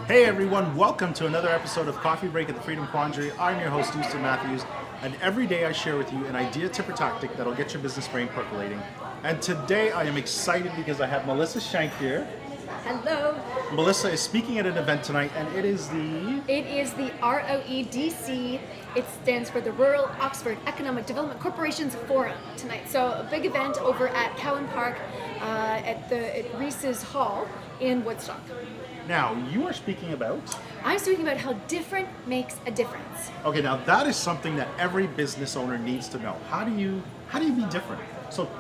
Hey everyone, welcome to another episode of Coffee Break at the Freedom Quandary. I'm your host, Eustan, and every day I share with you an idea, tip, or tactic that'll get your business brain percolating. And today I am excited because I have Melissa Schenk here. Hello. Melissa is speaking at an event tonight, and it is the ROEDC. It stands for the Rural Oxford Economic Development Corporation's Forum tonight. So a big event over at Cowan Park at Reese's Hall in Woodstock. Now, you are speaking about... I'm speaking about how different makes a difference. Okay, now that is something that every business owner needs to know. How do you be different? So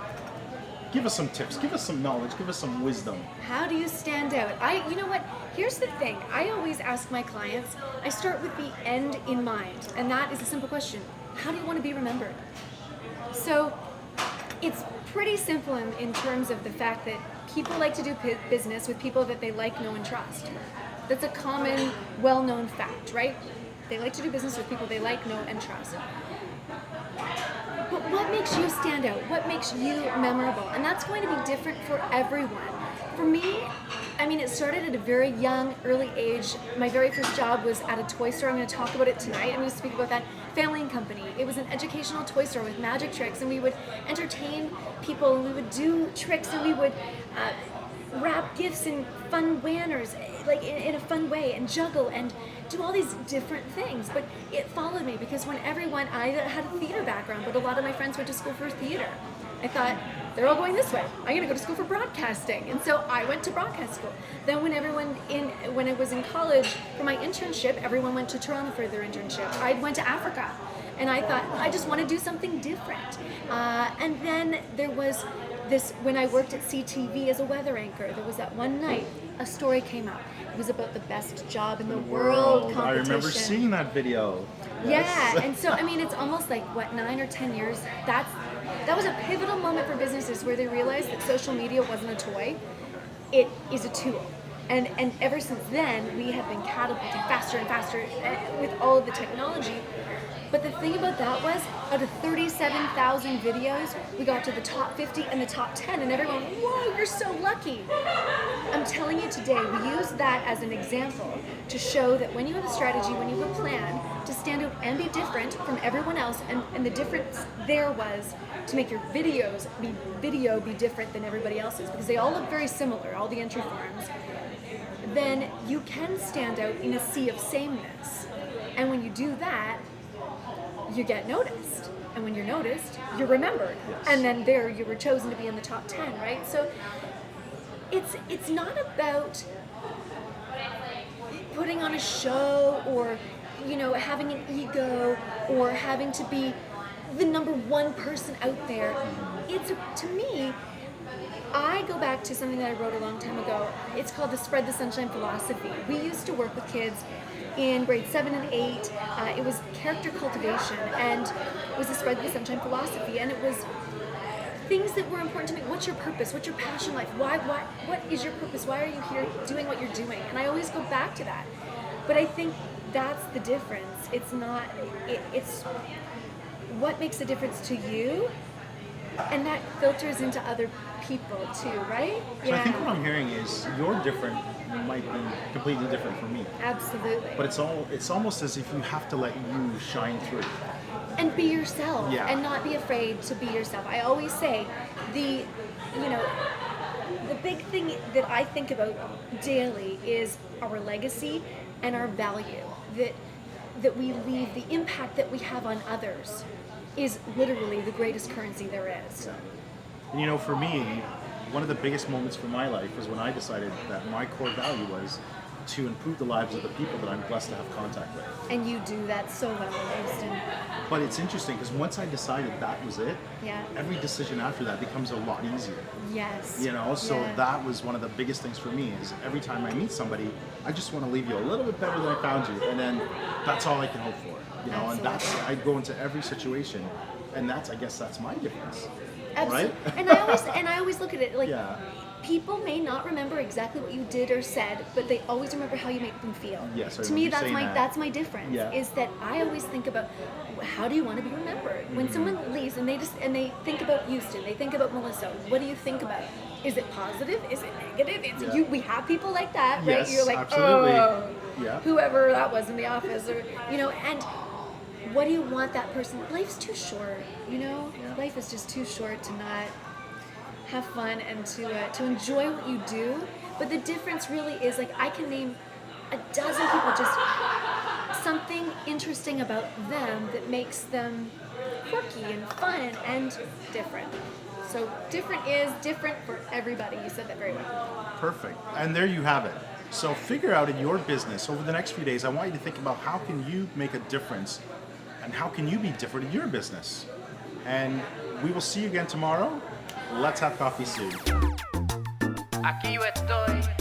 give us some tips, give us some knowledge, give us some wisdom. How do you stand out? You know what? Here's the thing. I always ask my clients, I start with the end in mind. And that is a simple question. How do you want to be remembered? So it's pretty simple in terms of the fact that people like to do business with people that they like, know, and trust. That's a common, well-known fact, right? They like to do business with people they like, know, and trust. But what makes you stand out? What makes you memorable? And that's going to be different for everyone. For me, it started at a very young, early age. My very first job was at a toy store. I'm going to talk about it tonight. I'm going to speak about that. Family and Company. It was an educational toy store with magic tricks, and we would entertain people, and we would do tricks, and we would wrap gifts in fun banners, like in a fun way, and juggle and do all these different things. But it followed me because I had a theater background, but a lot of my friends went to school for theater. I thought, they're all going this way. I'm going to go to school for broadcasting. And so I went to broadcast school. Then when I was in college for my internship, everyone went to Toronto for their internship. I went to Africa. And I thought, I just want to do something different. And then there was this, when I worked at CTV as a weather anchor, there was that one night, a story came out. It was about the best job in the world competition. I remember seeing that video. Yes. Yeah, and so, it's almost like, 9 or 10 years? That was a pivotal moment for businesses where they realized that social media wasn't a toy. It is a tool. And ever since then, we have been catapulting faster and faster with all of the technology. But the thing about that was, out of 37,000 videos, we got to the top 50 and the top 10, and everyone, whoa, you're so lucky. I'm telling you today, we use that as an example to show that when you have a strategy, when you have a plan, to stand out and be different from everyone else, and the difference there was to make your video be different than everybody else's, because they all look very similar, all the entry forms, then you can stand out in a sea of sameness. And when you do that, you get noticed. And when you're noticed, you're remembered. Yes. And then there you were chosen to be in the top 10, right? So it's not about putting on a show or, having an ego or having to be the number one person out there. To me, I go back to something that I wrote a long time ago. It's called the Spread the Sunshine philosophy. We used to work with kids in grade 7 and 8. It was character cultivation, and it was the Spread the Sunshine philosophy, and it was things that were important to me. What's your purpose? What's your passion like? What is your purpose? Why are you here doing what you're doing? And I always go back to that. But I think that's the difference. It's not, it's what makes a difference to you, and that filters into other people too, right? So I think what I'm hearing is you're different might be completely different from me. Absolutely. But it's almost as if you have to let you shine through. And be yourself, Yeah. and not be afraid to be yourself. I always say the big thing that I think about daily is our legacy and our value, that we leave, the impact that we have on others is literally the greatest currency there is. And for me, one of the biggest moments for my life was when I decided that my core value was to improve the lives of the people that I'm blessed to have contact with. And you do that so well, Eustan. But it's interesting because once I decided that was it, Yeah. every decision after that becomes a lot easier. Yes. So Yeah. that was one of the biggest things for me is every time I meet somebody, I just want to leave you a little bit better than I found you. And then that's all I can hope for. And I go into every situation, and I guess that's my difference. Absolutely. Right? And I always look at it like, Yeah. people may not remember exactly what you did or said, but they always remember how you make them feel. Yes, I to remember me, you that's saying my that. that's my difference. Yeah. Is that I always think about how do you want to be remembered? When someone leaves and they think about Eustan, they think about Melissa. What do you think about? Is it positive? Is it negative? Yeah. We have people like that, Yes, right? You're like, absolutely. oh, Yeah. whoever that was in the office, or and what do you want that person? Life's too short, Yeah. Life is just too short to not have fun and to enjoy what you do. But the difference really is, like, I can name a dozen people, just something interesting about them that makes them quirky and fun and different. So different is different for everybody. You said that very well. Perfect. And there you have it. So figure out in your business over the next few days, I want you to think about how can you make a difference and how can you be different in your business. And we will see you again tomorrow. Let's have coffee soon. Aquí yo estoy.